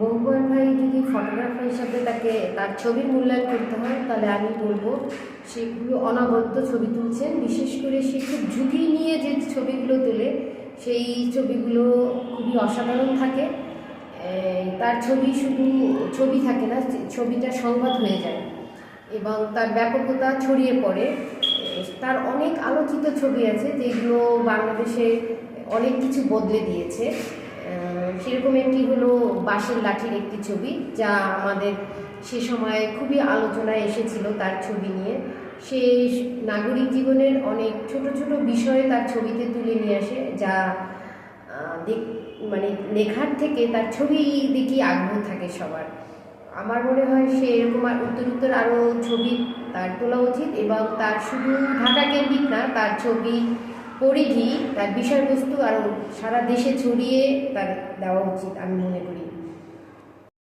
গহ্বর ভাই যদি ফটোগ্রাফার হিসাবে তাকে তার ছবির মূল্যায়ন করতে হয়, তাহলে আমি বলবো সেগুলো অনবদ্য ছবি তুলছেন। বিশেষ করে সে খুব ঝুঁকি নিয়ে যে ছবিগুলো তোলে, সেই ছবিগুলো খুবই অসাধারণ থাকে। তার ছবি শুধু ছবি থাকে না, ছবিটা সংবাদ হয়ে যায় এবং তার ব্যাপকতা ছড়িয়ে পড়ে। তার অনেক আলোচিত ছবি আছে যেগুলো বাংলাদেশে অনেক কিছু বদলে দিয়েছে। সেরকম একটি হলো বাঁশের লাঠির একটি ছবি, যা আমাদের সে সময় খুবই আলোচনায় এসেছিল তার ছবি নিয়ে। সে নাগরিক জীবনের অনেক ছোট ছোট বিষয়ে তার ছবিতে তুলে নিয়ে আসে, যা মানে লেখার থেকে তার ছবি দেখি আগ্রহ থাকে সবার। আমার মনে হয় সে এরকম আর উত্তর আরও ছবি তার তোলা উচিত, এবং তার শুধু ঢাকা কেন্দ্রিক না, তার ছবি পরিধি, তার বিষয়বস্তু আরও সারা দেশে ছড়িয়ে তার দেওয়া উচিত আমি মনে করি।